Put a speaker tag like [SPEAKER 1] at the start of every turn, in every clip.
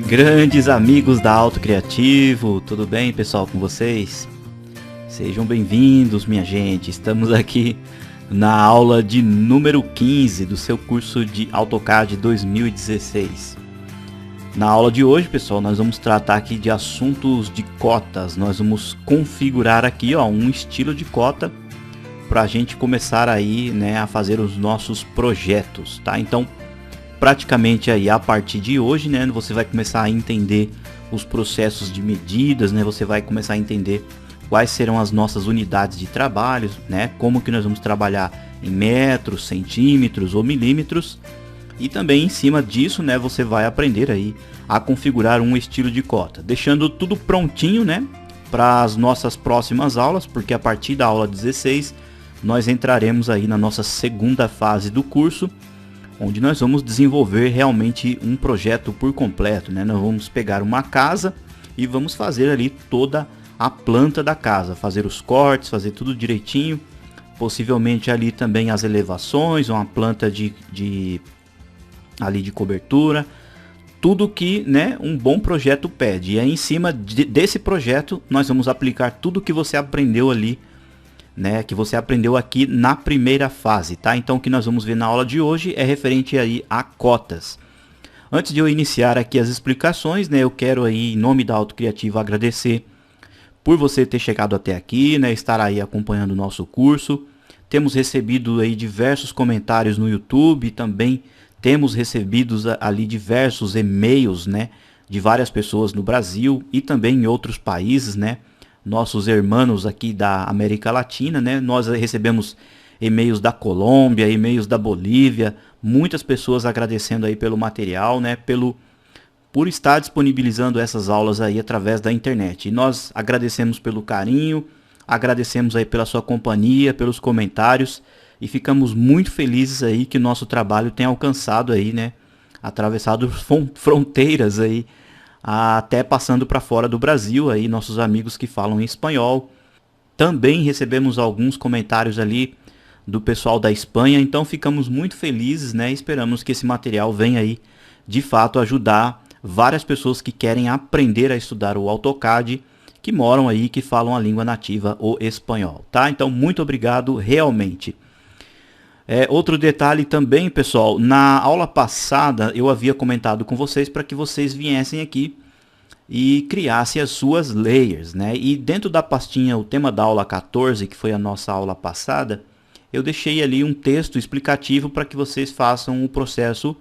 [SPEAKER 1] Grandes amigos da Auto Criativo, tudo bem, pessoal, com vocês? Sejam bem-vindos, minha gente. Estamos aqui na aula de número 15 do seu curso de AutoCAD 2016. Na aula de hoje, pessoal, nós vamos tratar aqui de assuntos de cotas. Nós vamos configurar aqui, um estilo de cota para a gente começar aí, a fazer os nossos projetos, tá? Então, praticamente aí a partir de hoje, você vai começar a entender os processos de medidas, você vai começar a entender quais serão as nossas unidades de trabalho, como que nós vamos trabalhar em metros, centímetros ou milímetros, e também em cima disso, você vai aprender aí a configurar um estilo de cota, deixando tudo prontinho, para as nossas próximas aulas, porque a partir da aula 16 nós entraremos aí na nossa segunda fase do curso, onde nós vamos desenvolver realmente um projeto por completo, Nós vamos pegar uma casa e vamos fazer ali toda a planta da casa, fazer os cortes, fazer tudo direitinho, possivelmente ali também as elevações, uma planta ali de cobertura, tudo que, um bom projeto pede. E aí em cima desse projeto nós vamos aplicar tudo que você aprendeu ali, que você aprendeu aqui na primeira fase, tá? Então o que nós vamos ver na aula de hoje é referente aí a cotas. Antes de eu iniciar aqui as explicações, eu quero aí, em nome da Auto Criativo, agradecer por você ter chegado até aqui, estar aí acompanhando o nosso curso. Temos recebido aí diversos comentários no YouTube, também temos recebido ali diversos e-mails, de várias pessoas no Brasil e também em outros países, nossos irmãos aqui da América Latina, Nós recebemos e-mails da Colômbia, e-mails da Bolívia, muitas pessoas agradecendo aí pelo material, por estar disponibilizando essas aulas aí através da internet. E nós agradecemos pelo carinho, agradecemos aí pela sua companhia, pelos comentários, e ficamos muito felizes aí que o nosso trabalho tenha alcançado aí, atravessado fronteiras aí, até passando para fora do Brasil, aí nossos amigos que falam em espanhol. Também recebemos alguns comentários ali do pessoal da Espanha, então ficamos muito felizes, Esperamos que esse material venha aí de fato ajudar várias pessoas que querem aprender a estudar o AutoCAD, que moram aí, que falam a língua nativa, o espanhol, tá? Então muito obrigado realmente. Outro detalhe também, pessoal, na aula passada eu havia comentado com vocês para que vocês viessem aqui e criassem as suas layers, E dentro da pastinha, o tema da aula 14, que foi a nossa aula passada, eu deixei ali um texto explicativo para que vocês façam o processo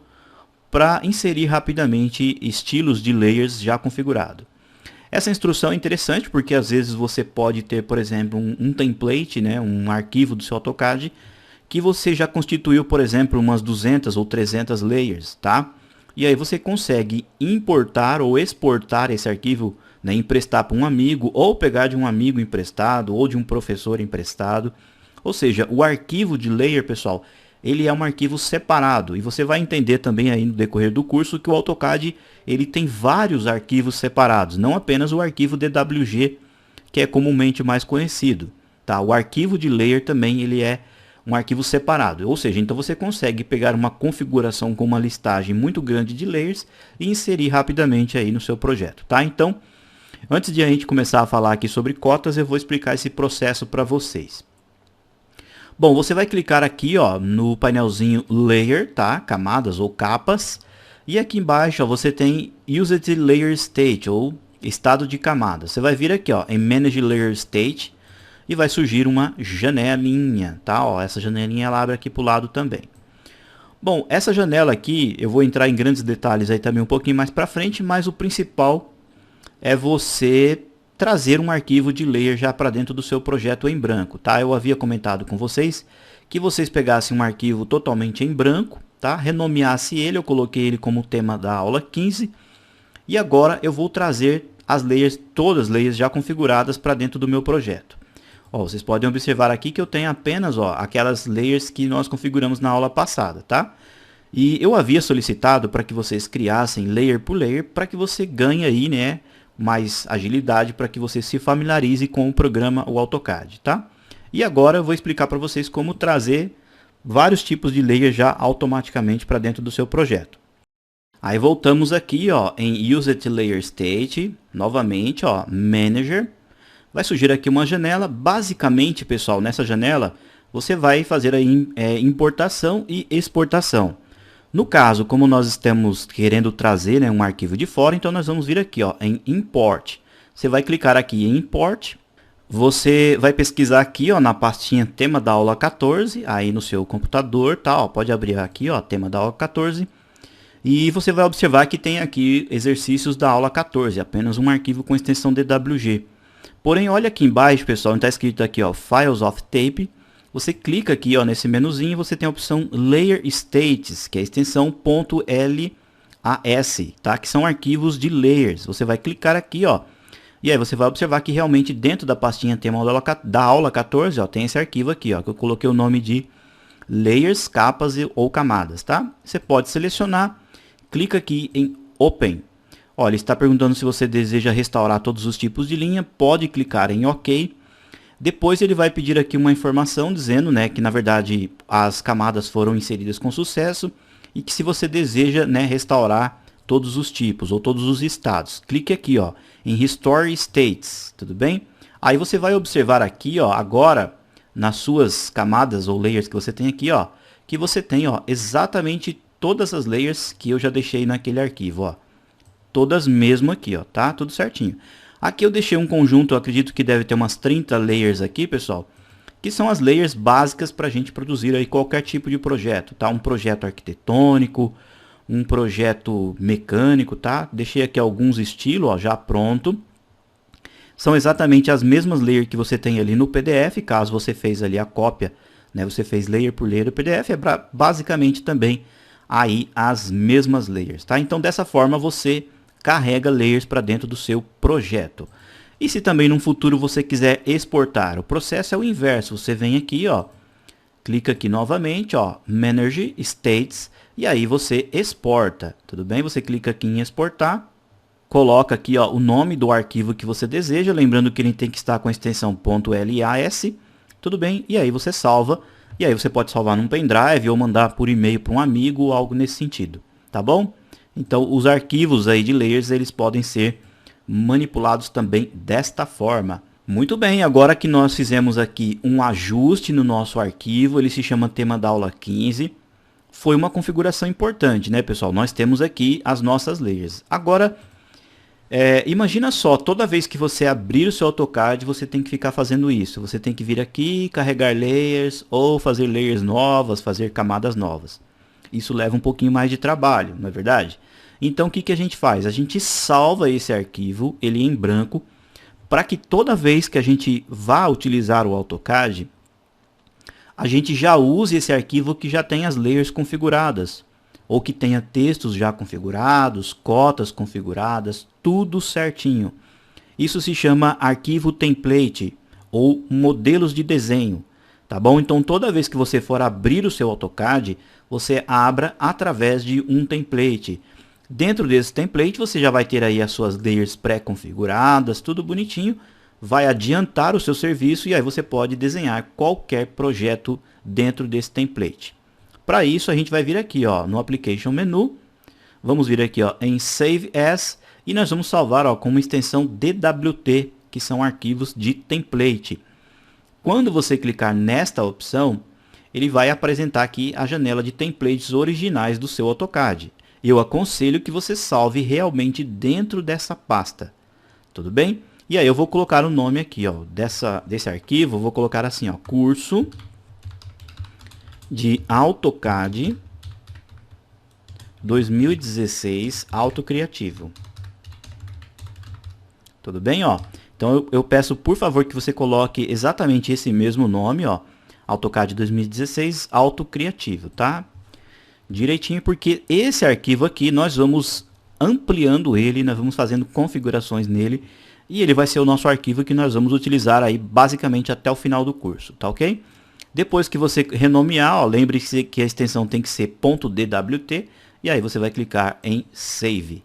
[SPEAKER 1] para inserir rapidamente estilos de layers já configurado. Essa instrução é interessante porque às vezes você pode ter, por exemplo, um template, um arquivo do seu AutoCAD, que você já constituiu, por exemplo, umas 200 ou 300 layers, tá? E aí você consegue importar ou exportar esse arquivo, emprestar para um amigo, ou pegar de um amigo emprestado, ou de um professor emprestado. Ou seja, o arquivo de layer, pessoal, ele é um arquivo separado. E você vai entender também aí no decorrer do curso que o AutoCAD ele tem vários arquivos separados, não apenas o arquivo DWG, que é comumente mais conhecido, tá? O arquivo de layer também ele é um arquivo separado, ou seja, então você consegue pegar uma configuração com uma listagem muito grande de layers e inserir rapidamente aí no seu projeto, tá? Então, antes de a gente começar a falar aqui sobre cotas, eu vou explicar esse processo para vocês. Bom, você vai clicar aqui, no painelzinho Layer, tá? Camadas ou capas, e aqui embaixo, você tem Used Layer State ou estado de camada. Você vai vir aqui, em Manage Layer State. E vai surgir uma janelinha, tá? Essa janelinha ela abre aqui para o lado também. Bom, essa janela aqui, eu vou entrar em grandes detalhes aí também um pouquinho mais para frente, mas o principal é você trazer um arquivo de layer já para dentro do seu projeto em branco, tá? Eu havia comentado com vocês que vocês pegassem um arquivo totalmente em branco, tá? Renomeasse ele, eu coloquei ele como tema da aula 15. E agora eu vou trazer as layers, todas as layers já configuradas para dentro do meu projeto. Vocês podem observar aqui que eu tenho apenas aquelas layers que nós configuramos na aula passada, tá? E eu havia solicitado para que vocês criassem layer por layer para que você ganhe aí, mais agilidade, para que você se familiarize com o programa, o AutoCAD, tá? E agora eu vou explicar para vocês como trazer vários tipos de layers já automaticamente para dentro do seu projeto. Aí voltamos aqui, ó, em Used Layer State, novamente, ó, Manager. Vai surgir aqui uma janela. Basicamente, pessoal, nessa janela você vai fazer a importação e exportação. No caso, como nós estamos querendo trazer, né, um arquivo de fora, então nós vamos vir aqui, ó, em Import. Você vai clicar aqui em Import. Você vai pesquisar aqui, ó, na pastinha tema da aula 14, aí no seu computador, tá? Ó, pode abrir aqui, ó, tema da aula 14. E você vai observar que tem aqui exercícios da aula 14, apenas um arquivo com extensão DWG. Porém, olha aqui embaixo, pessoal, está escrito aqui, ó, Files of Tape. Você clica aqui, ó, nesse menuzinho e você tem a opção Layer States, que é a extensão .las, tá? Que são arquivos de layers. Você vai clicar aqui, ó, e aí você vai observar que realmente dentro da pastinha tema da aula 14, ó, tem esse arquivo aqui, ó, que eu coloquei o nome de layers, capas ou camadas, tá? Você pode selecionar, clica aqui em Open. Olha, ele está perguntando se você deseja restaurar todos os tipos de linha, pode clicar em OK. Depois ele vai pedir aqui uma informação dizendo, né, que na verdade as camadas foram inseridas com sucesso e que se você deseja, né, restaurar todos os tipos ou todos os estados. Clique aqui, ó, em Restore States, tudo bem? Aí você vai observar aqui, ó, agora nas suas camadas ou layers que você tem aqui, ó, que você tem, ó, exatamente todas as layers que eu já deixei naquele arquivo, ó. Todas mesmo aqui, ó, tá? Tudo certinho. Aqui eu deixei um conjunto, eu acredito que deve ter umas 30 layers aqui, pessoal, que são as layers básicas para a gente produzir aí qualquer tipo de projeto, tá? Um projeto arquitetônico, um projeto mecânico, tá? Deixei aqui alguns estilos, ó, já pronto. São exatamente as mesmas layers que você tem ali no PDF, caso você fez ali a cópia, né? Você fez layer por layer do PDF, é basicamente também aí as mesmas layers, tá? Então dessa forma você carrega layers para dentro do seu projeto. E se também no futuro você quiser exportar, o processo é o inverso. Você vem aqui, ó, clica aqui novamente, ó, Manage States, e aí você exporta, tudo bem? Você clica aqui em exportar, coloca aqui, ó, o nome do arquivo que você deseja, lembrando que ele tem que estar com a extensão .las, tudo bem? E aí você salva, e aí você pode salvar num pendrive ou mandar por e-mail para um amigo ou algo nesse sentido, tá bom? Então os arquivos aí de layers, eles podem ser manipulados também desta forma. Muito bem, agora que nós fizemos aqui um ajuste no nosso arquivo, ele se chama tema da aula 15. Foi uma configuração importante, né, pessoal? Nós temos aqui as nossas layers. Agora, imagina só, toda vez que você abrir o seu AutoCAD, você tem que ficar fazendo isso. Você tem que vir aqui, carregar layers, ou fazer layers novas, fazer camadas novas. Isso leva um pouquinho mais de trabalho, não é verdade? Então, o que a gente faz? A gente salva esse arquivo, ele em branco, para que toda vez que a gente vá utilizar o AutoCAD, a gente já use esse arquivo que já tem as layers configuradas, ou que tenha textos já configurados, cotas configuradas, tudo certinho. Isso se chama arquivo template, ou modelos de desenho, tá bom? Então, toda vez que você for abrir o seu AutoCAD, você abra através de um template. Dentro desse template você já vai ter aí as suas layers pré-configuradas, tudo bonitinho, vai adiantar o seu serviço e aí você pode desenhar qualquer projeto dentro desse template. Para isso a gente vai vir aqui, ó, no Application Menu, vamos vir aqui, ó, em Save As e nós vamos salvar, ó, com uma extensão DWT, que são arquivos de template. Quando você clicar nesta opção, ele vai apresentar aqui a janela de templates originais do seu AutoCAD. Eu aconselho que você salve realmente dentro dessa pasta, tudo bem? E aí eu vou colocar o nome aqui, ó, desse arquivo, vou colocar assim, ó, curso de AutoCAD 2016 Autocriativo. Tudo bem, ó? Então eu peço por favor que você coloque exatamente esse mesmo nome, ó, AutoCAD 2016 Autocriativo, tá? Direitinho, porque esse arquivo aqui nós vamos ampliando ele, nós vamos fazendo configurações nele e ele vai ser o nosso arquivo que nós vamos utilizar aí basicamente até o final do curso, tá ok? Depois que você renomear, lembre-se que a extensão tem que ser .dwt e aí você vai clicar em Save.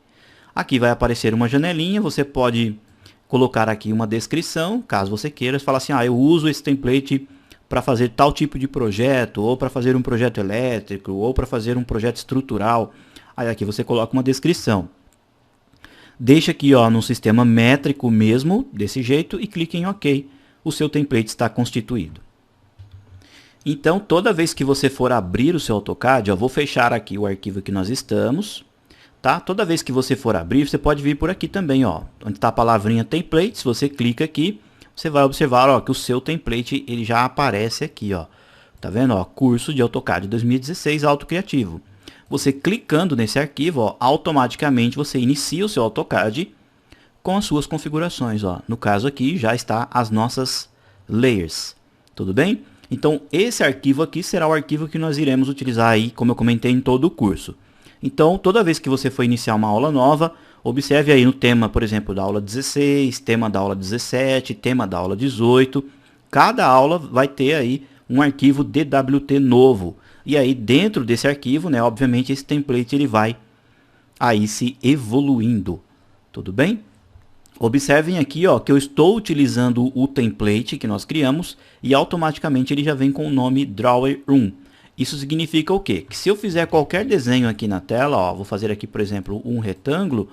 [SPEAKER 1] Aqui vai aparecer uma janelinha, você pode colocar aqui uma descrição, caso você queira, falar assim, eu uso esse template para fazer tal tipo de projeto, ou para fazer um projeto elétrico, ou para fazer um projeto estrutural. Aí aqui você coloca uma descrição. Deixa aqui, ó, no sistema métrico mesmo, desse jeito, e clique em OK. O seu template está constituído. Então, toda vez que você for abrir o seu AutoCAD, eu vou fechar aqui o arquivo que nós estamos, tá? Toda vez que você for abrir, você pode vir por aqui também, ó, onde está a palavrinha templates, você clica aqui, você vai observar, ó, que o seu template ele já aparece aqui, ó. Tá vendo, ó, curso de AutoCAD 2016 autocriativo. Você clicando nesse arquivo, ó, automaticamente você inicia o seu AutoCAD com as suas configurações, ó. No caso aqui já está as nossas layers. Tudo bem? Então, esse arquivo aqui será o arquivo que nós iremos utilizar aí, como eu comentei, em todo o curso. Então, toda vez que você for iniciar uma aula nova, observe aí no tema, por exemplo, da aula 16, tema da aula 17, tema da aula 18. Cada aula vai ter aí um arquivo DWT novo. E aí, dentro desse arquivo, né, obviamente, esse template ele vai aí se evoluindo. Tudo bem? Observem aqui, ó, que eu estou utilizando o template que nós criamos e automaticamente ele já vem com o nome Drawer 1. Isso significa o quê? Que se eu fizer qualquer desenho aqui na tela, ó, vou fazer aqui, por exemplo, um retângulo,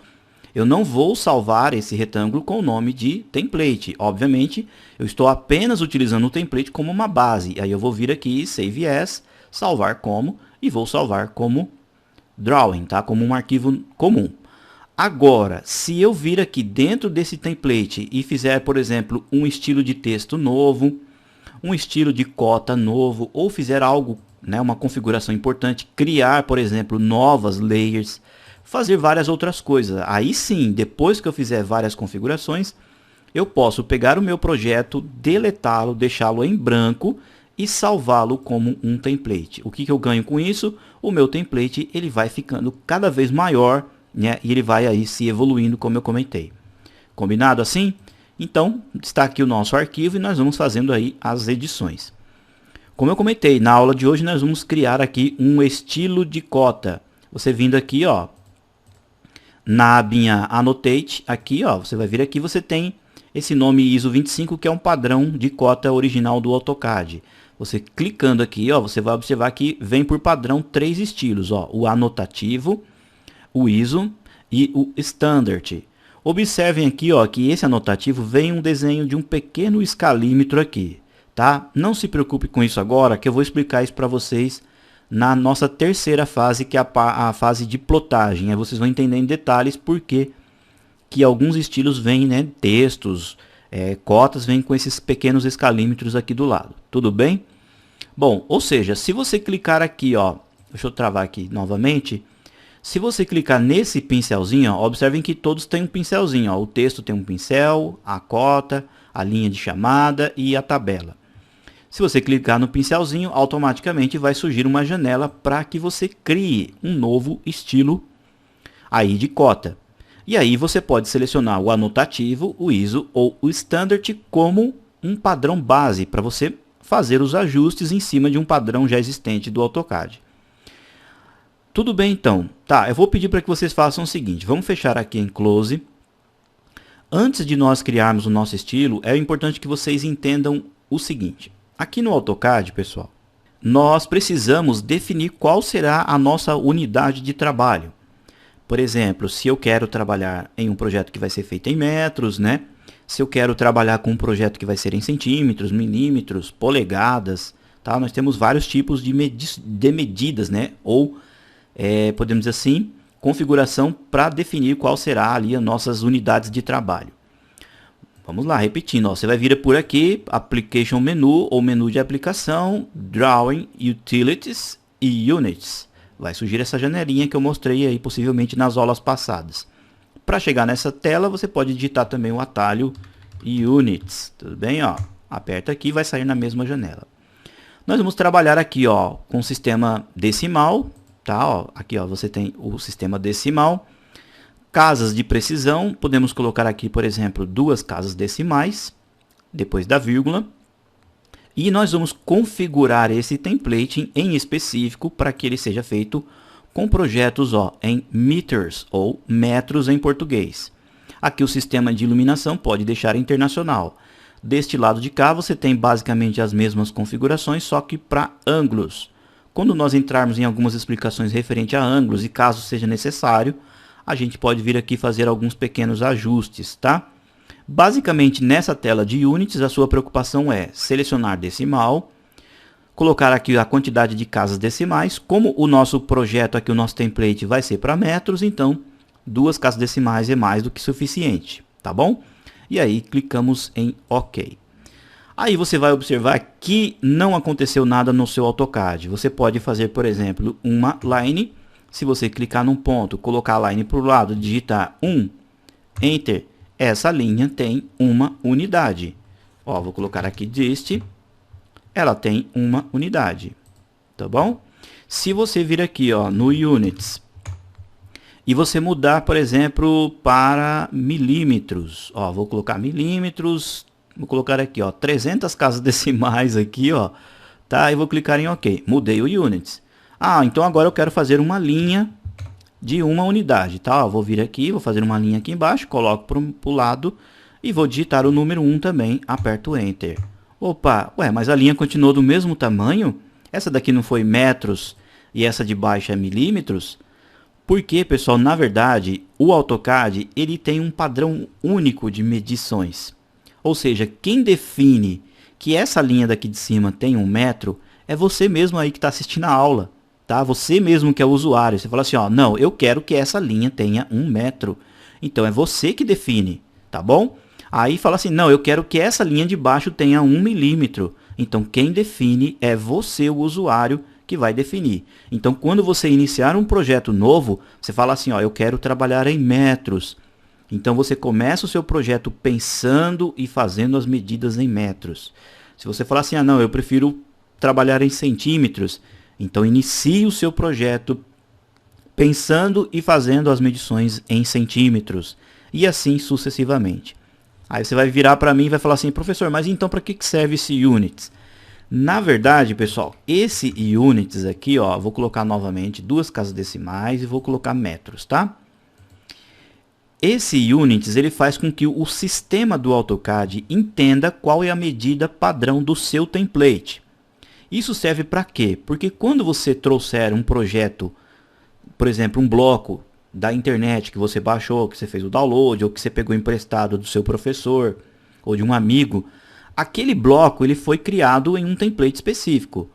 [SPEAKER 1] eu não vou salvar esse retângulo com o nome de template. Obviamente, eu estou apenas utilizando o template como uma base. Aí eu vou vir aqui, Save As, salvar como, e vou salvar como Drawing, tá? Como um arquivo comum. Agora, se eu vir aqui dentro desse template e fizer, por exemplo, um estilo de texto novo, um estilo de cota novo, ou fizer algo, né, uma configuração importante, criar, por exemplo, novas layers, fazer várias outras coisas. Aí sim, depois que eu fizer várias configurações, eu posso pegar o meu projeto, deletá-lo, deixá-lo em branco e salvá-lo como um template. O que eu ganho com isso? O meu template ele vai ficando cada vez maior, né? E ele vai aí se evoluindo, como eu comentei. Combinado assim? Então, está aqui o nosso arquivo e nós vamos fazendo aí as edições. Como eu comentei, na aula de hoje nós vamos criar aqui um estilo de cota. Você vindo aqui, ó, na abinha Annotate, aqui, ó, você vai vir aqui, você tem esse nome ISO 25, que é um padrão de cota original do AutoCAD. Você clicando aqui, ó, você vai observar que vem por padrão 3 estilos, ó, o anotativo, o ISO e o Standard. Observem aqui, ó, que esse anotativo vem um desenho de um pequeno escalímetro aqui, tá? Não se preocupe com isso agora, que eu vou explicar isso para vocês na nossa terceira fase, que é a fase de plotagem. Aí vocês vão entender em detalhes por que alguns estilos vêm, né, textos, cotas vêm com esses pequenos escalímetros aqui do lado. Tudo bem? Bom, ou seja, se você clicar aqui, ó, deixa eu travar aqui novamente. Se você clicar nesse pincelzinho, ó, observem que todos têm um pincelzinho. Ó. O texto tem um pincel, a cota, a linha de chamada e a tabela. Se você clicar no pincelzinho, automaticamente vai surgir uma janela para que você crie um novo estilo aí de cota. E aí você pode selecionar o anotativo, o ISO ou o Standard como um padrão base para você fazer os ajustes em cima de um padrão já existente do AutoCAD. Tudo bem então, tá, eu vou pedir para que vocês façam o seguinte, vamos fechar aqui em Close. Antes de nós criarmos o nosso estilo, é importante que vocês entendam o seguinte. Aqui no AutoCAD, pessoal, nós precisamos definir qual será a nossa unidade de trabalho. Por exemplo, se eu quero trabalhar em um projeto que vai ser feito em metros, né? Se eu quero trabalhar com um projeto que vai ser em centímetros, milímetros, polegadas, tá? Nós temos vários tipos de medidas, né? Ou podemos dizer assim, configuração para definir qual será ali as nossas unidades de trabalho. Vamos lá, repetindo, ó, você vai vir por aqui, Application Menu ou menu de aplicação, Drawing, Utilities e Units. Vai surgir essa janelinha que eu mostrei aí possivelmente nas aulas passadas. Para chegar nessa tela, você pode digitar também o atalho Units, tudo bem? Ó, aperta aqui e vai sair na mesma janela. Nós vamos trabalhar aqui, ó, com o sistema decimal. Tá, ó, aqui ó, você tem o sistema decimal, casas de precisão, podemos colocar aqui, por exemplo, 2 casas decimais, depois da vírgula, e nós vamos configurar esse template em específico para que ele seja feito com projetos ó, em meters ou metros em português. Aqui o sistema de iluminação pode deixar internacional. Deste lado de cá você tem basicamente as mesmas configurações, só que para ângulos. Quando nós entrarmos em algumas explicações referente a ângulos e caso seja necessário, a gente pode vir aqui fazer alguns pequenos ajustes, tá? Basicamente, nessa tela de units, a sua preocupação é selecionar decimal, colocar aqui a quantidade de casas decimais. Como o nosso projeto aqui, o nosso template vai ser para metros, então 2 casas decimais é mais do que suficiente, tá bom? E aí clicamos em OK. Aí você vai observar que não aconteceu nada no seu AutoCAD. Você pode fazer, por exemplo, uma line. Se você clicar num ponto, colocar a line para o lado, digitar 1, Enter, essa linha tem uma unidade. Ó, vou colocar aqui dist, ela tem uma unidade, tá bom? Se você vir aqui, ó, no Units, e você mudar, por exemplo, para milímetros, ó, vou colocar milímetros, vou colocar aqui, ó, 300 casas decimais aqui, ó, tá? E vou clicar em OK. Mudei o Units. Ah, então agora eu quero fazer uma linha de uma unidade, tá? Ó, vou vir aqui, vou fazer uma linha aqui embaixo, coloco para o lado e vou digitar o número 1 também, aperto Enter. Opa, ué, mas a linha continuou do mesmo tamanho? Essa daqui não foi metros e essa de baixo é milímetros? Porque, pessoal, na verdade, o AutoCAD ele tem um padrão único de medições. Ou seja, quem define que essa linha daqui de cima tem 1 metro é você mesmo aí que está assistindo a aula. Tá? Você mesmo que é o usuário. Você fala assim, ó, não, eu quero que essa linha tenha 1 metro. Então, é você que define, tá bom? Aí fala assim, não, eu quero que essa linha de baixo tenha 1 milímetro. Então, quem define é você, o usuário, que vai definir. Então, quando você iniciar um projeto novo, você fala assim, ó, eu quero trabalhar em metros. Então, você começa o seu projeto pensando e fazendo as medidas em metros. Se você falar assim, ah, não, eu prefiro trabalhar em centímetros, então inicie o seu projeto pensando e fazendo as medições em centímetros. E assim sucessivamente. Aí você vai virar para mim e vai falar assim, professor, mas então para que serve esse Units? Na verdade, pessoal, esse Units aqui, ó, vou colocar novamente 2 casas decimais e vou colocar metros, tá? Esse Units ele faz com que o sistema do AutoCAD entenda qual é a medida padrão do seu template. Isso serve para quê? Porque quando você trouxer um projeto, por exemplo, um bloco da internet que você baixou, que você fez o download, ou que você pegou emprestado do seu professor ou de um amigo, aquele bloco ele foi criado em um template específico.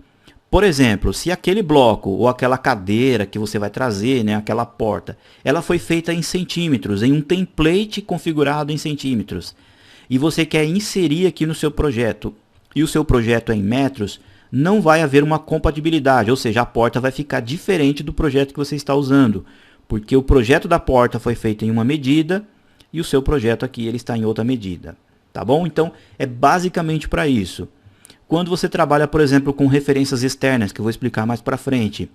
[SPEAKER 1] Por exemplo, se aquele bloco ou aquela cadeira que você vai trazer, né, aquela porta, ela foi feita em centímetros, em um template configurado em centímetros, e você quer inserir aqui no seu projeto, e o seu projeto é em metros, não vai haver uma compatibilidade, ou seja, a porta vai ficar diferente do projeto que você está usando, porque o projeto da porta foi feito em uma medida e o seu projeto aqui ele está em outra medida, tá bom? Então, é basicamente para isso. Quando você trabalha, por exemplo, com referências externas, que eu vou explicar mais para frente,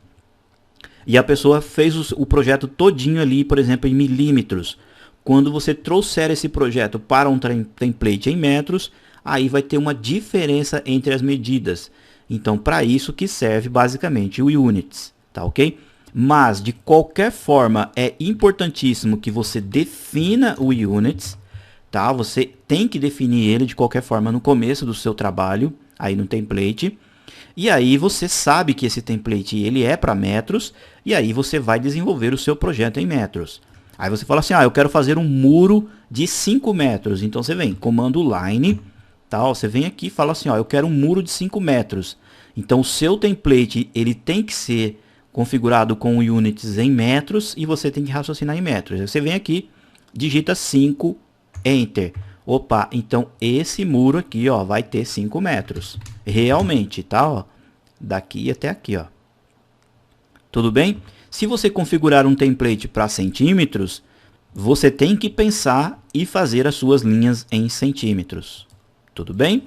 [SPEAKER 1] e a pessoa fez o projeto todinho ali, por exemplo, em milímetros, quando você trouxer esse projeto para um template em metros, aí vai ter uma diferença entre as medidas. Então, para isso que serve basicamente o Units, tá ok? Mas, de qualquer forma, é importantíssimo que você defina o Units, tá? Você tem que definir ele de qualquer forma no começo do seu trabalho, aí no template. E aí você sabe que esse template ele é para metros, e aí você vai desenvolver o seu projeto em metros. Aí você fala assim, ah, eu quero fazer um muro de 5 metros. Então você vem, comando line, tá? Você vem aqui e fala assim, ó, eu quero um muro de 5 metros. Então o seu template ele tem que ser configurado com o Units em metros e você tem que raciocinar em metros. Aí você vem aqui, digita 5, Enter. Opa, então esse muro aqui, ó, vai ter 5 metros. Realmente, tá? Ó, daqui até aqui, ó. Tudo bem? Se você configurar um template para centímetros, você tem que pensar e fazer as suas linhas em centímetros. Tudo bem?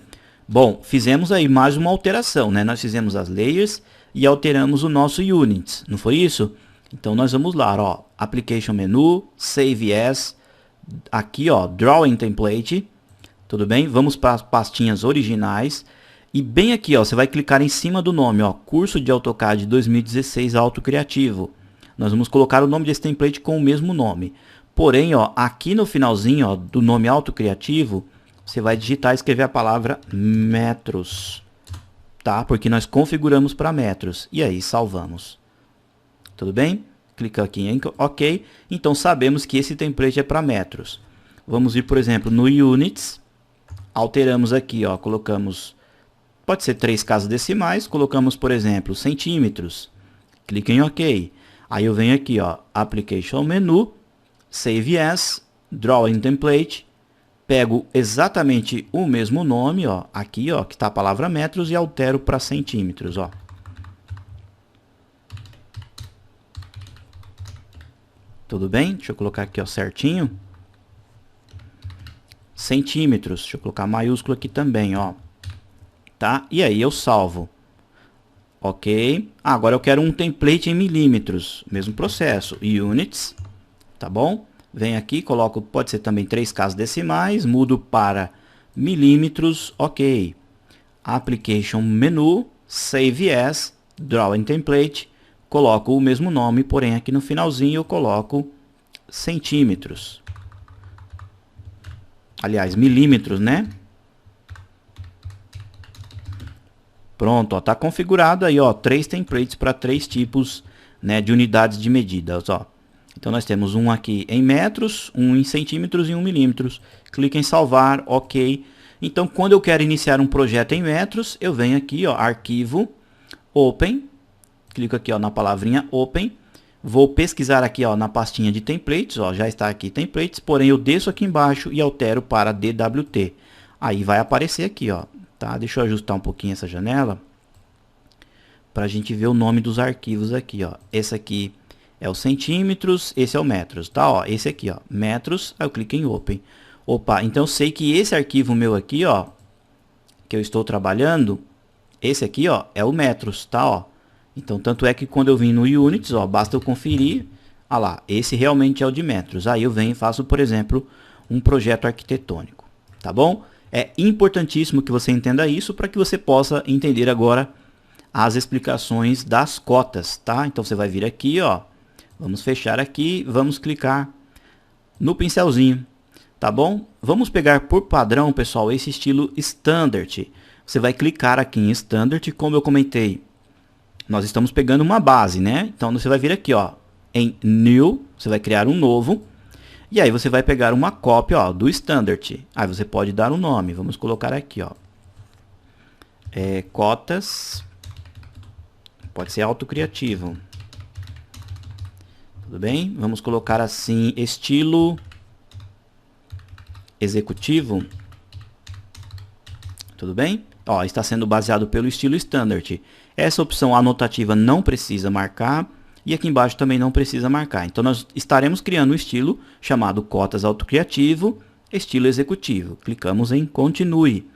[SPEAKER 1] Bom, fizemos aí mais uma alteração, né? Nós fizemos as layers e alteramos o nosso Units, não foi isso? Então nós vamos lá, ó, Application Menu, Save As, aqui, ó, Drawing Template, tudo bem? Vamos para as pastinhas originais e bem aqui, ó, você vai clicar em cima do nome, ó, Curso de AutoCAD 2016 Autocriativo. Nós vamos colocar o nome desse template com o mesmo nome. Porém, ó, aqui no finalzinho, ó, do nome Autocriativo, você vai digitar e escrever a palavra metros. tá? Porque nós configuramos para metros. E aí salvamos. Tudo bem? Clica aqui em OK. Então sabemos que esse template é para metros. Vamos vir, por exemplo, no Units. Alteramos aqui, ó, colocamos, pode ser 3 casas decimais, colocamos, por exemplo, centímetros. Clica em OK. Aí eu venho aqui, ó, Application Menu, Save As, Draw in Template. Pego exatamente o mesmo nome, ó, aqui, ó, que está a palavra metros, e altero para centímetros, ó. Tudo bem? Deixa eu colocar aqui, ó, certinho. Centímetros. Deixa eu colocar maiúsculo aqui também, ó. Tá? E aí eu salvo. Ok. Agora eu quero um template em milímetros. Mesmo processo. Units. Tá bom? Venho aqui, coloco, pode ser também 3 casas decimais. Mudo para milímetros. Ok. Application Menu. Save As. Draw in Template. Coloco o mesmo nome, porém aqui no finalzinho eu coloco centímetros. Aliás, milímetros, né? Pronto, ó, tá configurado aí, ó, 3 templates para 3 tipos, né, de unidades de medidas, ó. Então nós temos um aqui em metros, um em centímetros e um milímetros. Clique em salvar, OK. Então quando eu quero iniciar um projeto em metros, eu venho aqui, ó, arquivo, open. Clico aqui, ó, na palavrinha Open. Vou pesquisar aqui, ó, na pastinha de templates, ó, já está aqui templates, porém eu desço aqui embaixo e altero para DWT. Aí vai aparecer aqui, ó, tá? Deixa eu ajustar um pouquinho essa janela para a gente ver o nome dos arquivos aqui, ó. Esse aqui é o centímetros, esse é o metros, tá? Ó, esse aqui, ó, metros, aí eu clico em Open. Opa, então eu sei que esse arquivo meu aqui, ó, que eu estou trabalhando, esse aqui, ó, é o metros, tá? Ó. Então, tanto é que quando eu vim no Units, ó, basta eu conferir, ah lá, esse realmente é o de metros. Aí eu venho e faço, por exemplo, um projeto arquitetônico, tá bom? É importantíssimo que você entenda isso para que você possa entender agora as explicações das cotas, tá? Então, você vai vir aqui, ó, vamos fechar aqui, vamos clicar no pincelzinho, tá bom? Vamos pegar por padrão, pessoal, esse estilo Standard. Você vai clicar aqui em Standard, como eu comentei. Nós estamos pegando uma base, né? Então você vai vir aqui, ó, em New, você vai criar um novo. E aí você vai pegar uma cópia, ó, do Standard. Aí você pode dar um nome. Vamos colocar aqui, ó. Cotas. Pode ser autocriativo. Tudo bem? Vamos colocar assim, estilo executivo. Tudo bem? Ó, está sendo baseado pelo estilo Standard. Essa opção anotativa não precisa marcar e aqui embaixo também não precisa marcar. Então nós estaremos criando um estilo chamado cotas autocriativo, estilo executivo. Clicamos em continue.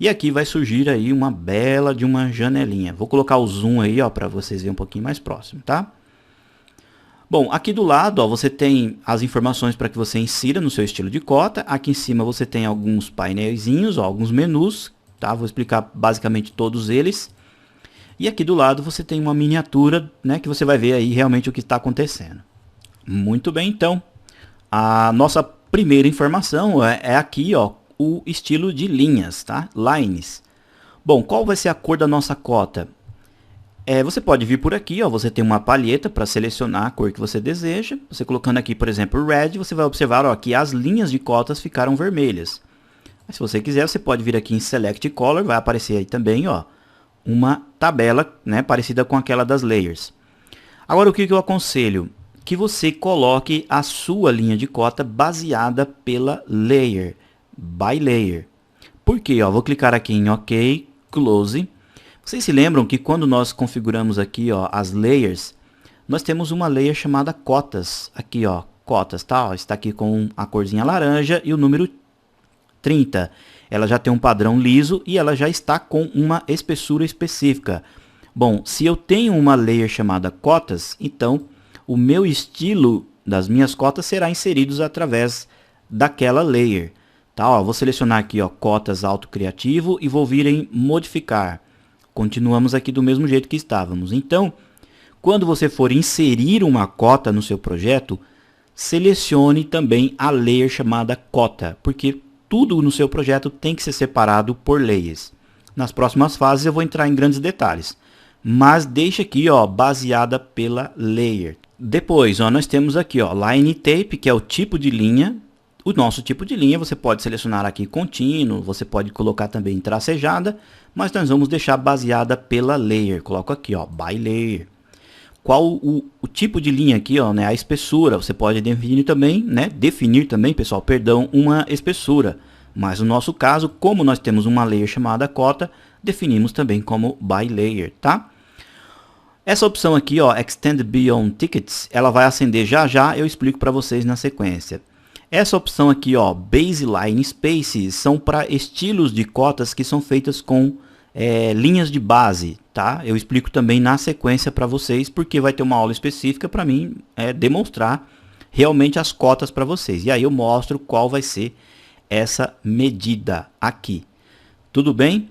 [SPEAKER 1] E aqui vai surgir aí uma bela de uma janelinha. Vou colocar o zoom aí, ó, para vocês verem um pouquinho mais próximo, tá? Bom, aqui do lado, ó, você tem as informações para que você insira no seu estilo de cota. Aqui em cima você tem alguns painelzinhos, ó, alguns menus, tá? Vou explicar basicamente todos eles. E aqui do lado você tem uma miniatura, né, que você vai ver aí realmente o que está acontecendo. Muito bem, então. A nossa primeira informação é aqui, ó, o estilo de linhas, tá? Lines. Bom, qual vai ser a cor da nossa cota? Você pode vir por aqui, ó, você tem uma palheta para selecionar a cor que você deseja. Você colocando aqui, por exemplo, Red, você vai observar, ó, que as linhas de cotas ficaram vermelhas. Mas, se você quiser, você pode vir aqui em Select Color, vai aparecer aí também, ó, uma tabela, né, parecida com aquela das layers. Agora, o que eu aconselho? Que você coloque a sua linha de cota baseada pela layer, by layer. Por quê? Ó, vou clicar aqui em OK, Close. Vocês se lembram que quando nós configuramos aqui, ó, as layers, nós temos uma layer chamada cotas. Aqui, ó, cotas, tá? Ó, está aqui com a corzinha laranja e o número 30. Ela já tem um padrão liso e ela já está com uma espessura específica. Bom, se eu tenho uma layer chamada cotas, então o meu estilo das minhas cotas será inserido através daquela layer. Tá? Ó, vou selecionar aqui, ó, cotas autocriativo e vou vir em modificar. Continuamos aqui do mesmo jeito que estávamos. Então, quando você for inserir uma cota no seu projeto, selecione também a layer chamada cota, porque tudo no seu projeto tem que ser separado por layers. Nas próximas fases eu vou entrar em grandes detalhes. Mas deixa aqui, ó, baseada pela layer. Depois, ó, nós temos aqui, ó, line tape, que é o tipo de linha. O nosso tipo de linha você pode selecionar aqui contínuo, você pode colocar também tracejada, mas nós vamos deixar baseada pela layer. Coloco aqui, ó, by layer. Qual o tipo de linha aqui, ó, né? A espessura, você pode definir também, né? Definir também, pessoal, perdão, uma espessura. Mas no nosso caso, como nós temos uma layer chamada cota, definimos também como by layer, tá? Essa opção aqui, ó, Extend Beyond Tickets, ela vai acender já já, eu explico para vocês na sequência. Essa opção aqui, ó, Baseline Spaces, são para estilos de cotas que são feitas com linhas de base, tá? Eu explico também na sequência para vocês, porque vai ter uma aula específica para mim demonstrar realmente as cotas para vocês. E aí eu mostro qual vai ser essa medida aqui. Tudo bem?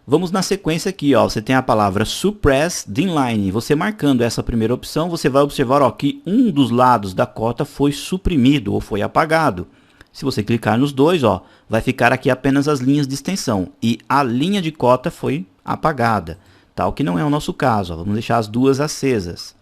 [SPEAKER 1] Vamos na sequência aqui, ó. Você tem a palavra Suppress Inline. Você marcando essa primeira opção, você vai observar, ó, que um dos lados da cota foi suprimido ou foi apagado. Se você clicar nos dois, ó, vai ficar aqui apenas as linhas de extensão e a linha de cota foi apagada, tá? O que não é o nosso caso, ó. Vamos deixar as duas acesas.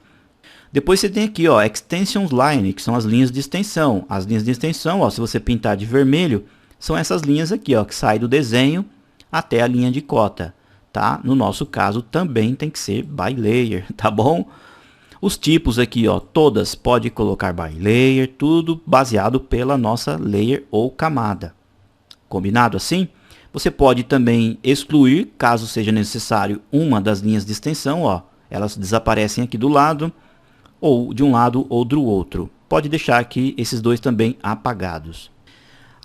[SPEAKER 1] Depois você tem aqui, ó, Extensions Line, que são as linhas de extensão. As linhas de extensão, ó, se você pintar de vermelho, são essas linhas aqui, ó, que saem do desenho até a linha de cota, tá? No nosso caso também tem que ser by layer, tá bom? Os tipos aqui, ó, todas pode colocar by layer, tudo baseado pela nossa layer ou camada. Combinado assim? Você pode também excluir, caso seja necessário, uma das linhas de extensão, ó, elas desaparecem aqui do lado, ou de um lado ou do outro. Pode deixar aqui esses dois também apagados.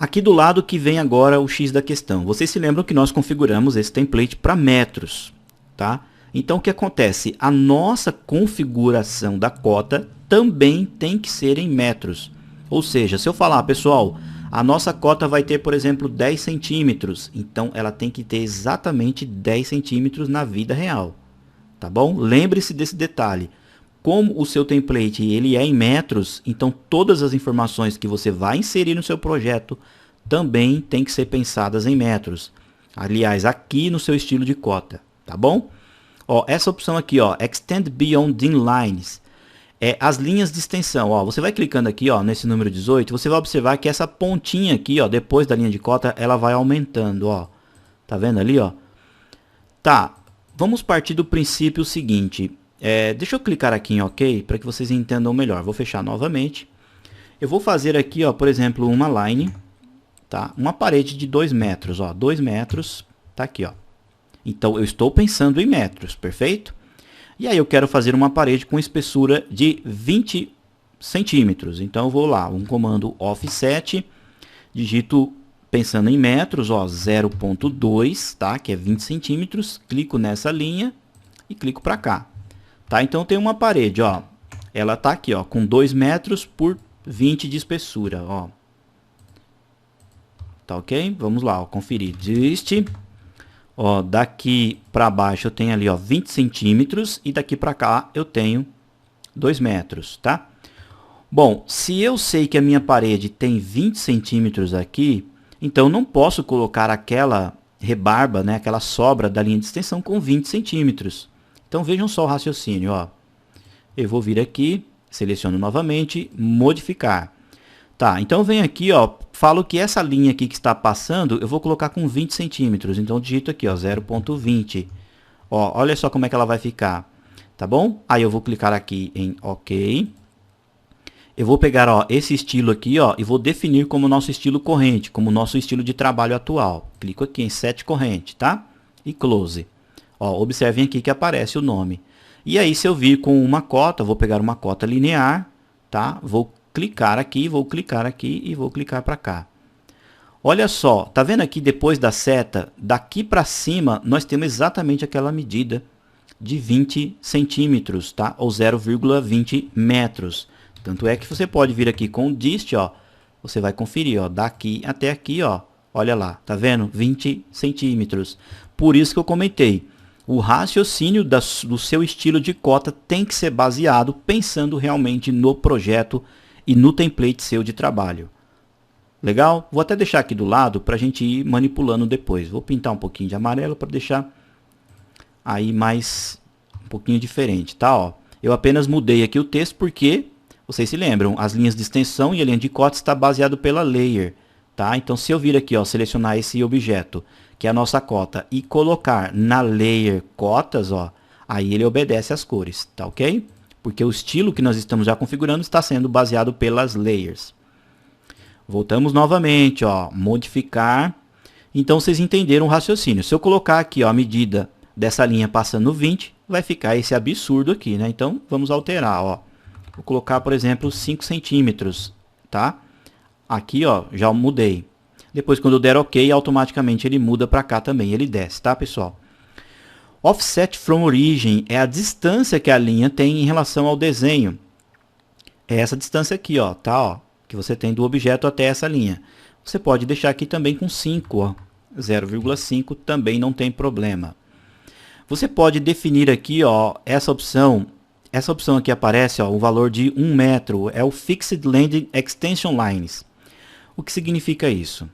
[SPEAKER 1] Aqui do lado que vem agora o X da questão. Vocês se lembram que nós configuramos esse template para metros, tá? Então o que acontece? A nossa configuração da cota também tem que ser em metros. Ou seja, se eu falar, pessoal, a nossa cota vai ter, por exemplo, 10 centímetros. Então ela tem que ter exatamente 10 centímetros na vida real. Tá bom? Lembre-se desse detalhe. Como o seu template ele é em metros, então todas as informações que você vai inserir no seu projeto também tem que ser pensadas em metros. Aliás, aqui no seu estilo de cota, tá bom? Ó, essa opção aqui, ó, Extend Beyond Inlines, é as linhas de extensão. Ó, você vai clicando aqui, ó, nesse número 18, você vai observar que essa pontinha aqui, ó, depois da linha de cota, ela vai aumentando, ó. Tá vendo ali, ó? Tá, vamos partir do princípio seguinte. Deixa eu clicar aqui em OK para que vocês entendam melhor. Vou fechar novamente. Eu vou fazer aqui, ó, por exemplo, uma line, tá? Uma parede de 2 metros, ó, 2 metros, tá aqui, ó. Então eu estou pensando em metros, perfeito? E aí eu quero fazer uma parede com espessura de 20 centímetros. Então eu vou lá, um comando offset, digito pensando em metros, ó, 0.2, tá? Que é 20 centímetros, clico nessa linha e clico para cá. Tá, então tem uma parede, ó, ela tá aqui, ó, com 2 metros por 20 de espessura, ó. Tá ok? Vamos lá, ó, conferir. Dist, ó, daqui para baixo eu tenho ali, ó, 20 centímetros e daqui para cá eu tenho 2 metros, tá? Bom, se eu sei que a minha parede tem 20 centímetros aqui, então não posso colocar aquela rebarba, né, aquela sobra da linha de extensão com 20 centímetros. Então vejam só o raciocínio, ó. Eu vou vir aqui, seleciono novamente, modificar. Tá, então eu venho aqui, ó, falo que essa linha aqui que está passando, eu vou colocar com 20 centímetros. Então digito aqui, ó, 0.20. Ó, olha só como é que ela vai ficar, tá bom? Aí eu vou clicar aqui em OK. Eu vou pegar, ó, esse estilo aqui, ó, e vou definir como nosso estilo corrente, como nosso estilo de trabalho atual. Clico aqui em Set Corrente, tá? E Close. Ó, observem aqui que aparece o nome. E aí, se eu vir com uma cota, vou pegar uma cota linear, tá? Vou clicar aqui e vou clicar para cá. Olha só, tá vendo aqui depois da seta, daqui para cima, nós temos exatamente aquela medida de 20 centímetros, tá? Ou 0,20 metros. Tanto é que você pode vir aqui com o dist, ó, você vai conferir, ó, daqui até aqui, ó, olha lá, tá vendo? 20 centímetros. Por isso que eu comentei. O raciocínio do seu estilo de cota tem que ser baseado pensando realmente no projeto e no template seu de trabalho. Legal? Vou até deixar aqui do lado para a gente ir manipulando depois. Vou pintar um pouquinho de amarelo para deixar aí mais um pouquinho diferente, tá? Ó, eu apenas mudei aqui o texto porque, vocês se lembram, as linhas de extensão e a linha de cota está baseado pela layer, tá? Então se eu vir aqui, ó, selecionar esse objeto, que é a nossa cota, e colocar na layer cotas, ó, aí ele obedece às cores, tá ok? Porque o estilo que nós estamos já configurando está sendo baseado pelas layers. Voltamos novamente, ó, modificar. Então vocês entenderam o raciocínio. Se eu colocar aqui, ó, a medida dessa linha passando 20, vai ficar esse absurdo aqui, né? Então vamos alterar, ó. Vou colocar, por exemplo, 5 centímetros, tá? Aqui, ó, já mudei. Depois, quando eu der OK, automaticamente ele muda para cá também, ele desce, tá, pessoal? Offset from origin é a distância que a linha tem em relação ao desenho. É essa distância aqui, ó, tá, ó, que você tem do objeto até essa linha. Você pode deixar aqui também com 5, ó. 0,5 também não tem problema. Você pode definir aqui, ó, essa opção aqui aparece, ó, o valor de 1 metro, é o Fixed Landing Extension Lines. O que significa isso?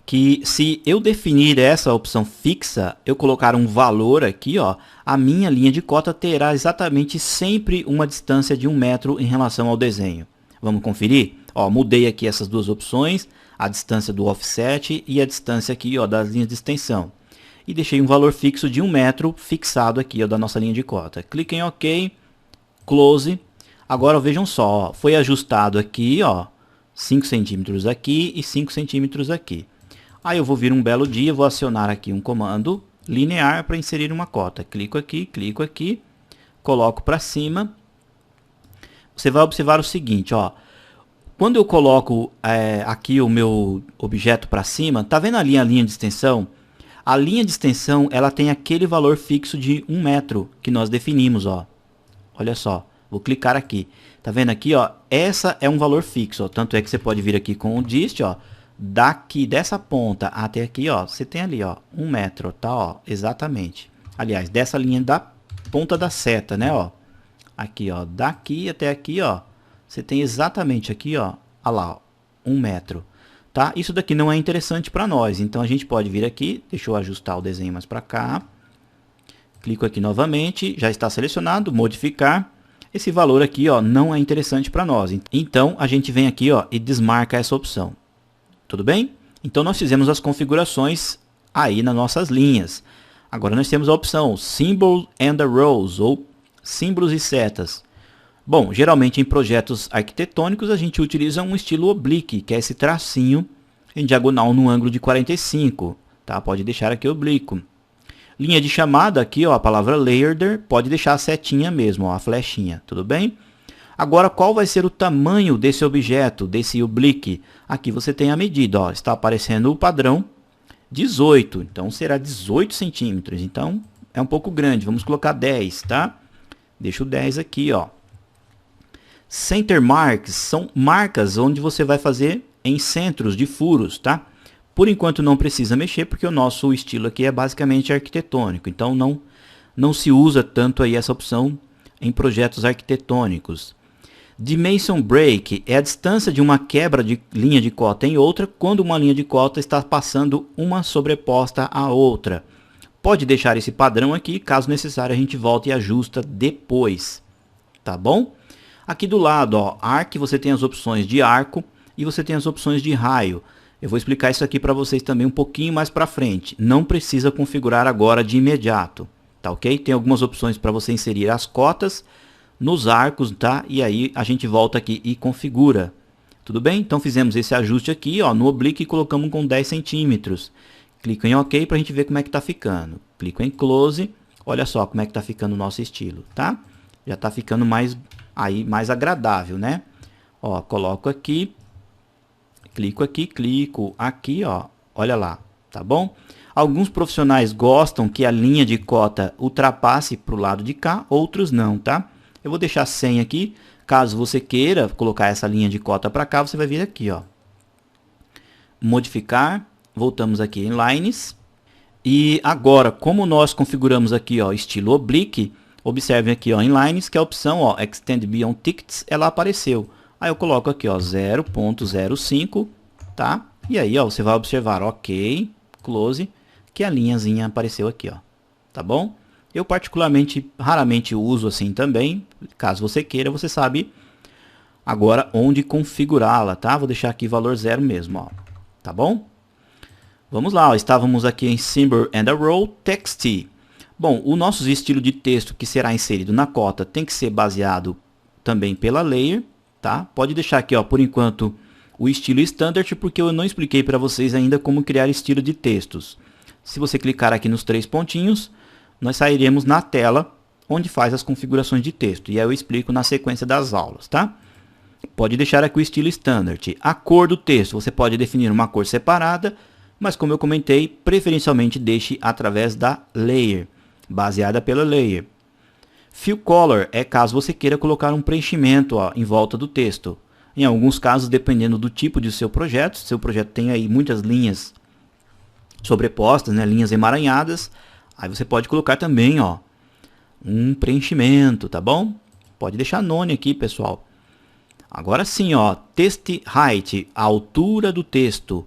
[SPEAKER 1] Que se eu definir essa opção fixa, eu colocar um valor aqui, ó, a minha linha de cota terá exatamente sempre uma distância de 1 metro em relação ao desenho. Vamos conferir? Ó, mudei aqui essas duas opções, a distância do offset e a distância aqui, ó, das linhas de extensão. E deixei um valor fixo de 1 metro fixado aqui, ó, da nossa linha de cota. Clique em OK, Close. Agora vejam só, ó, foi ajustado aqui, ó, 5 centímetros aqui e 5 centímetros aqui. Aí eu vou vir um belo dia, vou acionar aqui um comando linear para inserir uma cota. Clico aqui, coloco para cima. Você vai observar o seguinte, ó. Quando eu coloco aqui o meu objeto para cima, tá vendo ali a linha de extensão? A linha de extensão, ela tem aquele valor fixo de 1 metro que nós definimos, ó. Olha só, vou clicar aqui. Tá vendo aqui, ó? Essa é um valor fixo, ó. Tanto é que você pode vir aqui com o dist, ó. Daqui, dessa ponta até aqui, ó. Você tem ali, ó, 1 metro, tá, ó. Exatamente. Aliás, dessa linha da ponta da seta, né, ó. Aqui, ó. Daqui até aqui, ó. Você tem exatamente aqui, ó. Olha lá, ó. 1 metro. Tá? Isso daqui não é interessante para nós. Então, a gente pode vir aqui. Deixa eu ajustar o desenho mais para cá. Clico aqui novamente, já está selecionado, modificar. Esse valor aqui, ó, não é interessante para nós. Então, a gente vem aqui, ó, e desmarca essa opção. Tudo bem? Então, nós fizemos as configurações aí nas nossas linhas. Agora, nós temos a opção Symbol and Arrows, ou símbolos e setas. Bom, geralmente em projetos arquitetônicos, a gente utiliza um estilo oblique, que é esse tracinho em diagonal no ângulo de 45. Tá? Pode deixar aqui oblíquo. Linha de chamada aqui, ó, a palavra layered, pode deixar a setinha mesmo, ó, a flechinha, tudo bem? Agora, qual vai ser o tamanho desse objeto, desse oblique? Aqui você tem a medida, ó, está aparecendo o padrão 18, então será 18 centímetros, então é um pouco grande, vamos colocar 10, tá? Deixa o 10 aqui, ó. Center marks são marcas onde você vai fazer em centros de furos, tá? Por enquanto não precisa mexer, porque o nosso estilo aqui é basicamente arquitetônico. Então não se usa tanto aí essa opção em projetos arquitetônicos. Dimension break é a distância de uma quebra de linha de cota em outra, quando uma linha de cota está passando uma sobreposta à outra. Pode deixar esse padrão aqui, caso necessário a gente volta e ajusta depois. Tá bom? Aqui do lado, ó, Arc, você tem as opções de arco e você tem as opções de raio. Eu vou explicar isso aqui para vocês também um pouquinho mais para frente. Não precisa configurar agora de imediato, tá ok? Tem algumas opções para você inserir as cotas nos arcos, tá? E aí a gente volta aqui e configura. Tudo bem? Então fizemos esse ajuste aqui, ó, no oblique e colocamos com 10 centímetros. Clico em OK para a gente ver como é que está ficando. Clico em Close. Olha só como é que está ficando o nosso estilo, tá? Já está ficando mais agradável, né? Ó, coloco aqui. Clico aqui, ó, olha lá, tá bom? Alguns profissionais gostam que a linha de cota ultrapasse para o lado de cá, outros não, tá? Eu vou deixar 100 aqui, caso você queira colocar essa linha de cota para cá, você vai vir aqui, ó. Modificar, voltamos aqui em Lines. E agora, como nós configuramos aqui, ó, estilo oblique, observem aqui, ó, em Lines, que a opção, ó, Extend Beyond Tickets, ela apareceu. Aí eu coloco aqui, ó, 0.05, tá? E aí, ó, você vai observar, ok, close, que a linhazinha apareceu aqui, ó. Tá bom? Eu particularmente, raramente uso assim também. Caso você queira, você sabe agora onde configurá-la, tá? Vou deixar aqui valor 0 mesmo, ó. Tá bom? Vamos lá, ó. Estávamos aqui em Symbol and a Row, Text. Bom, o nosso estilo de texto que será inserido na cota tem que ser baseado também pela layer, tá? Pode deixar aqui, ó, por enquanto, o estilo standard, porque eu não expliquei para vocês ainda como criar estilo de textos. Se você clicar aqui nos 3 pontinhos, nós sairemos na tela onde faz as configurações de texto. E aí eu explico na sequência das aulas, tá? Pode deixar aqui o estilo standard. A cor do texto, você pode definir uma cor separada, mas como eu comentei, preferencialmente deixe através da layer, baseada pela layer. Fill color é caso você queira colocar um preenchimento, ó, em volta do texto. Em alguns casos, dependendo do tipo de seu projeto, se seu projeto tem aí muitas linhas sobrepostas, né, linhas emaranhadas, aí você pode colocar também, ó, um preenchimento, tá bom? Pode deixar none aqui, pessoal. Agora sim, ó, text height, a altura do texto,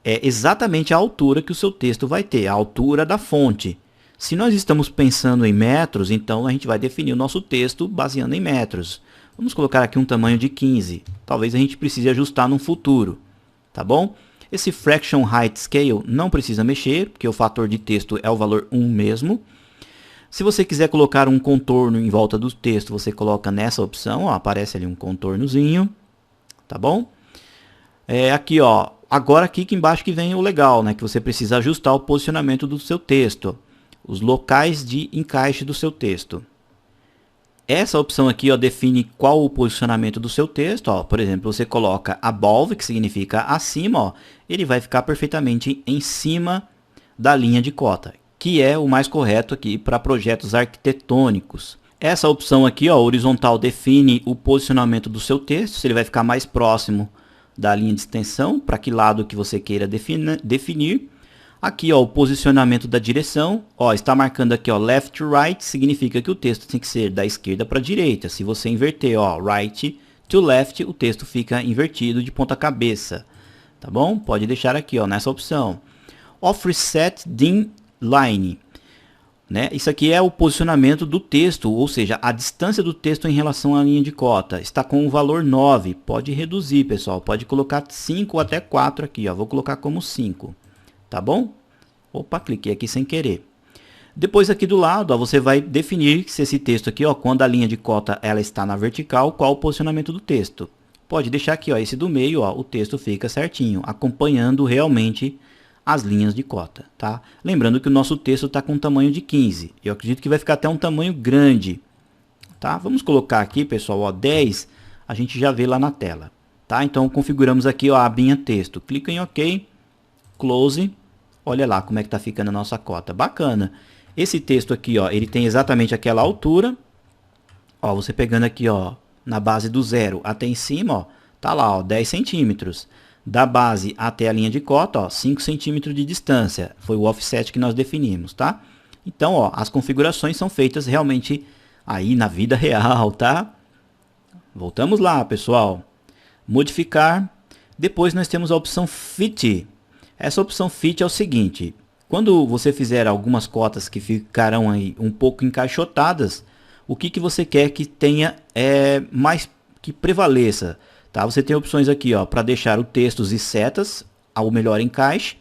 [SPEAKER 1] é exatamente a altura que o seu texto vai ter, a altura da fonte. Se nós estamos pensando em metros, então a gente vai definir o nosso texto baseando em metros. Vamos colocar aqui um tamanho de 15. Talvez a gente precise ajustar no futuro, tá bom? Esse Fraction Height Scale não precisa mexer, porque o fator de texto é o valor 1 mesmo. Se você quiser colocar um contorno em volta do texto, você coloca nessa opção, ó, aparece ali um contornozinho, tá bom? Aqui, ó, agora aqui embaixo que vem o legal, né, que você precisa ajustar o posicionamento do seu texto, os locais de encaixe do seu texto. Essa opção aqui, ó, define qual o posicionamento do seu texto, ó. Por exemplo, você coloca above, que significa acima, ó, ele vai ficar perfeitamente em cima da linha de cota, que é o mais correto aqui para projetos arquitetônicos. Essa opção aqui, ó, horizontal, define o posicionamento do seu texto, se ele vai ficar mais próximo da linha de extensão, para que lado que você queira definir. Aqui, ó, o posicionamento da direção, ó, está marcando aqui, ó, left to right, significa que o texto tem que ser da esquerda para a direita. Se você inverter, ó, right to left, o texto fica invertido de ponta cabeça, tá bom? Pode deixar aqui, ó, nessa opção. Offset dim line, né? Isso aqui é o posicionamento do texto, ou seja, a distância do texto em relação à linha de cota. Está com o valor 9, pode reduzir, pessoal, pode colocar 5 ou até 4 aqui, ó, vou colocar como 5. Tá bom? Opa, cliquei aqui sem querer. Depois aqui do lado, ó, você vai definir se esse texto aqui, ó, quando a linha de cota ela está na vertical, qual o posicionamento do texto. Pode deixar aqui, ó, esse do meio, ó, o texto fica certinho, acompanhando realmente as linhas de cota, tá? Lembrando que o nosso texto está com um tamanho de 15. Eu acredito que vai ficar até um tamanho grande, tá? Vamos colocar aqui, pessoal, ó, 10, a gente já vê lá na tela, tá? Então configuramos aqui, ó, a abinha texto. Clica em OK, close. Olha lá como é que está ficando a nossa cota. Bacana. Esse texto aqui, ó, ele tem exatamente aquela altura. Ó, você pegando aqui, ó, na base do 0 até em cima, ó, tá lá, ó, 10 centímetros. Da base até a linha de cota, ó, 5 centímetros de distância. Foi o offset que nós definimos, tá? Então, ó, as configurações são feitas realmente aí na vida real, tá? Voltamos lá, pessoal. Modificar. Depois nós temos a opção Fit. Essa opção Fit é o seguinte, quando você fizer algumas cotas que ficarão aí um pouco encaixotadas, o que você quer que tenha mais que prevaleça, tá? Você tem opções aqui, ó, para deixar o textos e setas ao melhor encaixe.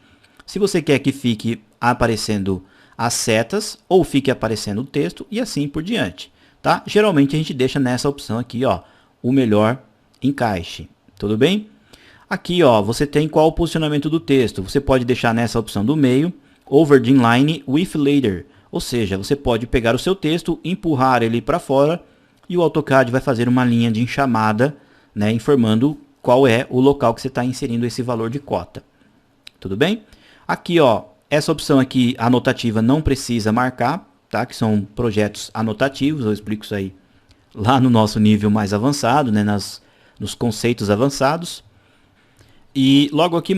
[SPEAKER 1] Se você quer que fique aparecendo as setas ou fique aparecendo o texto e assim por diante, tá? Geralmente a gente deixa nessa opção aqui, ó, o melhor encaixe, tudo bem? Aqui, ó, você tem qual o posicionamento do texto. Você pode deixar nessa opção do meio, over the line with later. Ou seja, você pode pegar o seu texto, empurrar ele para fora e o AutoCAD vai fazer uma linha de enxamada, né, informando qual é o local que você está inserindo esse valor de cota. Tudo bem? Aqui, ó, essa opção aqui, anotativa, não precisa marcar, tá? Que são projetos anotativos. Eu explico isso aí lá no nosso nível mais avançado, né, nos conceitos avançados. E logo aqui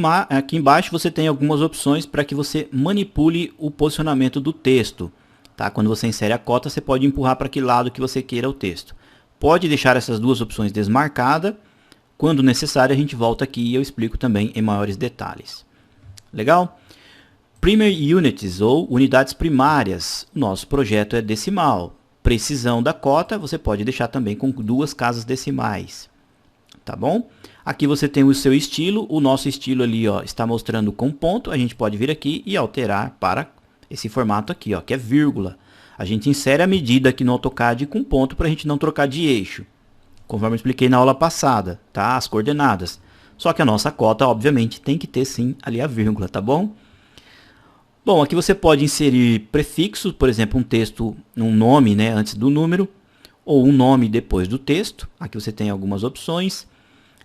[SPEAKER 1] embaixo você tem algumas opções para que você manipule o posicionamento do texto, tá? Quando você insere a cota, você pode empurrar para que lado que você queira o texto. Pode deixar essas duas opções desmarcadas, Quando necessário, a gente volta aqui e eu explico também em maiores detalhes. Legal? Primary Units, ou unidades primárias. Nosso projeto é decimal. Precisão da cota, você pode deixar também com 2 casas decimais. Tá bom? Aqui você tem o seu estilo. O nosso estilo ali, ó, está mostrando com ponto. A gente pode vir aqui e alterar para esse formato aqui, ó, que é vírgula. A gente insere a medida aqui no AutoCAD com ponto para a gente não trocar de eixo. Conforme eu expliquei na aula passada, tá? As coordenadas. Só que a nossa cota, obviamente, tem que ter sim ali a vírgula, tá bom? Bom, aqui você pode inserir prefixos, por exemplo, um texto, um nome, né, antes do número, ou um nome depois do texto. Aqui você tem algumas opções.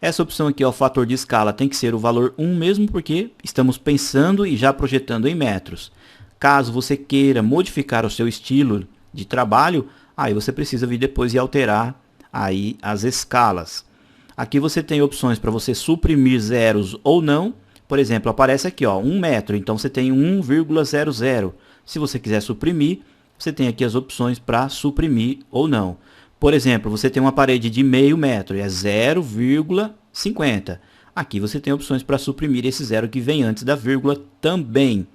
[SPEAKER 1] Essa opção aqui, ó, o fator de escala, tem que ser o valor 1 mesmo, porque estamos pensando e já projetando em metros. Caso você queira modificar o seu estilo de trabalho, aí você precisa vir depois e alterar aí as escalas. Aqui você tem opções para você suprimir zeros ou não. Por exemplo, aparece aqui, ó, 1 metro, então você tem 1,00. Se você quiser suprimir, você tem aqui as opções para suprimir ou não. Por exemplo, você tem uma parede de meio metro, é 0,50. Aqui você tem opções para suprimir esse zero que vem antes da vírgula também.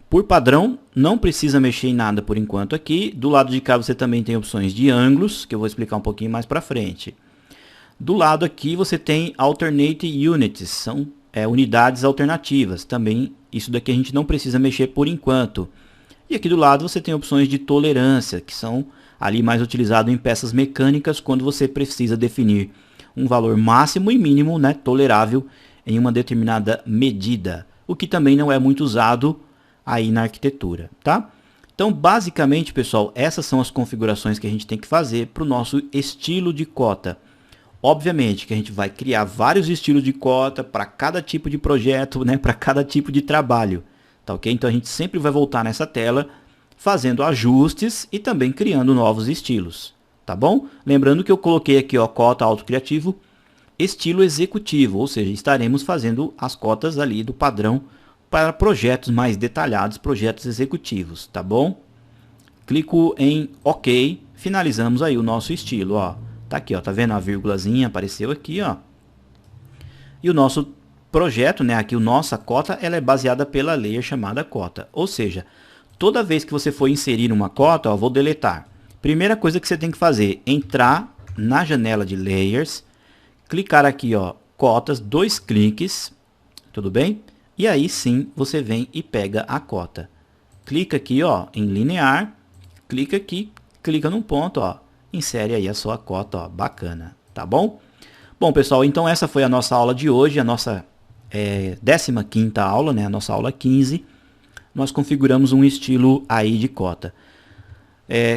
[SPEAKER 1] Por padrão, não precisa mexer em nada por enquanto aqui. Do lado de cá você também tem opções de ângulos, que eu vou explicar um pouquinho mais para frente. Do lado aqui você tem Alternate Units, são unidades alternativas. Também isso daqui a gente não precisa mexer por enquanto. E aqui do lado você tem opções de tolerância, que são ali mais utilizado em peças mecânicas, quando você precisa definir um valor máximo e mínimo, né, tolerável em uma determinada medida. O que também não é muito usado aí na arquitetura, tá? Então, basicamente, pessoal, essas são as configurações que a gente tem que fazer para o nosso estilo de cota. Obviamente que a gente vai criar vários estilos de cota para cada tipo de projeto, né, para cada tipo de trabalho, tá ok? Então a gente sempre vai voltar nessa tela fazendo ajustes e também criando novos estilos, tá bom? Lembrando que eu coloquei aqui, ó, cota autocriativo, estilo executivo, ou seja, estaremos fazendo as cotas ali do padrão para projetos mais detalhados, projetos executivos, tá bom? Clico em OK, finalizamos aí o nosso estilo, ó. Tá aqui, ó, tá vendo? A vírgulazinha apareceu aqui, ó. E o nosso projeto, né, aqui, a nossa cota, ela é baseada pela layer chamada cota. Ou seja, toda vez que você for inserir uma cota, ó, vou deletar. Primeira coisa que você tem que fazer, entrar na janela de layers, clicar aqui, ó, cotas, 2 cliques, tudo bem? E aí sim, você vem e pega a cota. Clica aqui, ó, em linear, clica aqui, clica num ponto, ó. Insere aí a sua cota, ó, bacana, tá bom? Bom, pessoal, então essa foi a nossa aula de hoje, a nossa 15ª aula, né, a nossa aula 15. Nós configuramos um estilo aí de cota.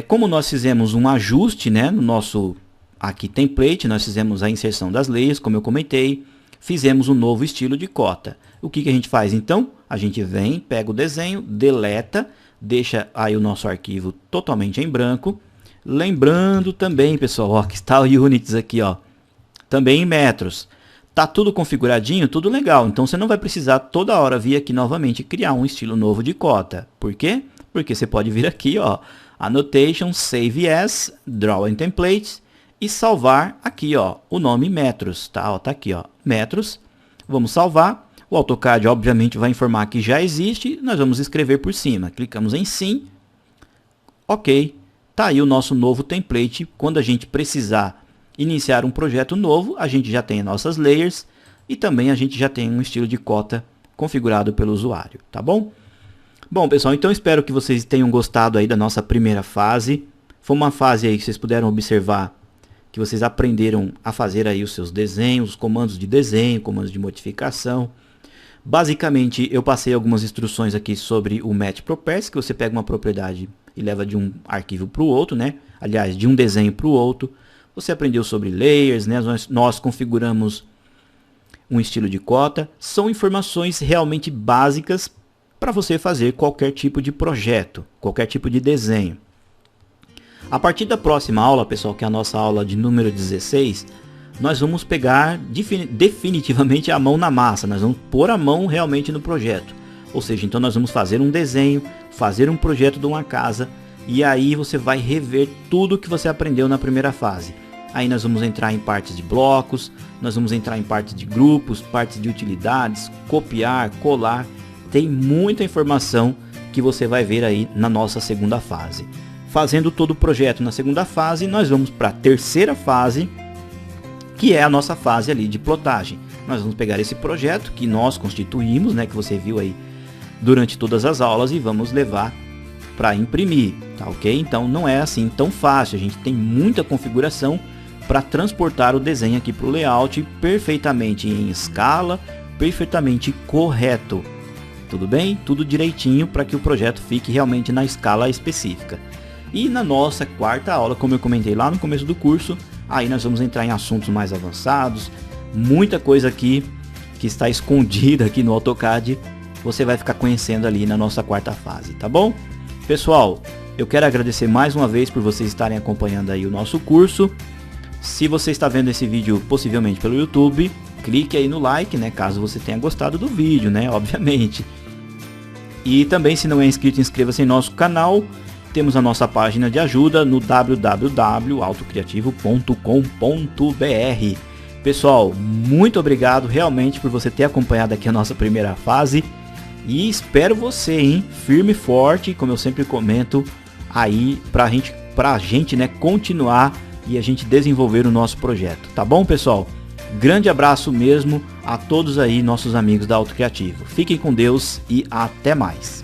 [SPEAKER 1] Como nós fizemos um ajuste, né, no nosso aqui template, nós fizemos a inserção das layers, como eu comentei, fizemos um novo estilo de cota. O que a gente faz então? A gente vem, pega o desenho, deleta, deixa aí o nosso arquivo totalmente em branco. Lembrando também, pessoal, ó, que está o Units aqui, ó, também em metros. Tá tudo configuradinho, tudo legal. Então você não vai precisar toda hora vir aqui novamente criar um estilo novo de cota. Por quê? Porque você pode vir aqui, ó, Annotation, Save As, Draw in Template e salvar aqui, ó, o nome metros, tá? Ó, tá aqui, ó, metros. Vamos salvar. O AutoCAD obviamente vai informar que já existe. Nós vamos escrever por cima. Clicamos em sim. OK. Tá aí o nosso novo template. Quando a gente precisar iniciar um projeto novo, a gente já tem nossas layers e também a gente já tem um estilo de cota configurado pelo usuário, tá bom? Bom, pessoal, então espero que vocês tenham gostado aí da nossa primeira fase. Foi uma fase aí que vocês puderam observar que vocês aprenderam a fazer aí os seus desenhos, os comandos de desenho, comandos de modificação. Basicamente, eu passei algumas instruções aqui sobre o Match Properties, que você pega uma propriedade e leva de um arquivo para o outro, né? Aliás, de um desenho para o outro. Você aprendeu sobre layers, né? Nós configuramos um estilo de cota. São informações realmente básicas para você fazer qualquer tipo de projeto, qualquer tipo de desenho. A partir da próxima aula, pessoal, que é a nossa aula de número 16, nós vamos pegar definitivamente a mão na massa. Nós vamos pôr a mão realmente no projeto. Ou seja, então nós vamos fazer um desenho, fazer um projeto de uma casa, e aí você vai rever tudo que você aprendeu na primeira fase. Aí nós vamos entrar em partes de blocos, nós vamos entrar em partes de grupos, partes de utilidades, copiar, colar. Tem muita informação que você vai ver aí na nossa segunda fase. Fazendo todo o projeto na segunda fase, nós vamos para a terceira fase, que é a nossa fase ali de plotagem. Nós vamos pegar esse projeto que nós constituímos, né, que você viu aí durante todas as aulas, e vamos levar para imprimir, tá ok? Então não é assim tão fácil, a gente tem muita configuração para transportar o desenho aqui para o layout perfeitamente em escala, perfeitamente correto. Tudo bem? Tudo direitinho para que o projeto fique realmente na escala específica. E na nossa quarta aula, como eu comentei lá no começo do curso, aí nós vamos entrar em assuntos mais avançados, muita coisa aqui que está escondida aqui no AutoCAD, você vai ficar conhecendo ali na nossa quarta fase, tá bom? Pessoal, eu quero agradecer mais uma vez por vocês estarem acompanhando aí o nosso curso. Se você está vendo esse vídeo possivelmente pelo YouTube, clique aí no like, né, caso você tenha gostado do vídeo, né, obviamente. E também, se não é inscrito, inscreva-se em nosso canal. Temos a nossa página de ajuda no www.autocriativo.com.br. Pessoal, muito obrigado realmente por você ter acompanhado aqui a nossa primeira fase. E espero você, hein, firme e forte, como eu sempre comento, aí pra gente, né, continuar e a gente desenvolver o nosso projeto. Tá bom, pessoal? Grande abraço mesmo a todos aí, nossos amigos da Autocriativo. Fiquem com Deus e até mais.